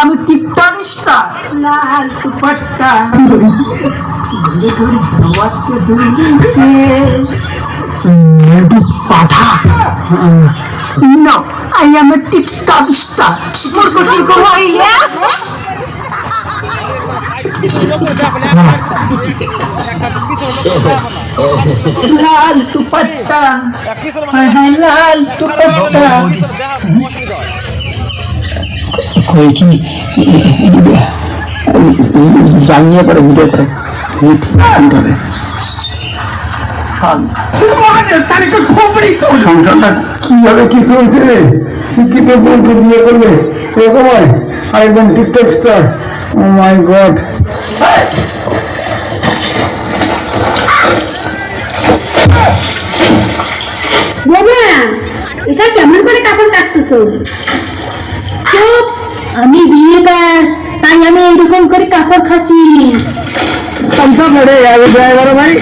আমি TikTok star, লাল দুপাট্টা ঘুরে ঘুরে ধোয়াতে দুলছে মধু পাঠা। No, I am a TikTok star. মূর্খ সুর্খ হইলে লাল দুপাট্টা, হায় হায় লাল দুপাট্টা। কি জানিয়ে পরে ভিডিও করে সংসারটা কিভাবে কি চলছে রে? শিক্ষিত বোনকে বিয়ে করবে এরকম হয়? আর একদম টিকটক স্টার। ও মাই গড। বাবা এটা কেমন করে কাপড় কাটতেছো? চুপ, আমি বিয়ে পাস, তাই আমি এরকম করে কাপড় খাচ্ছি। ভাই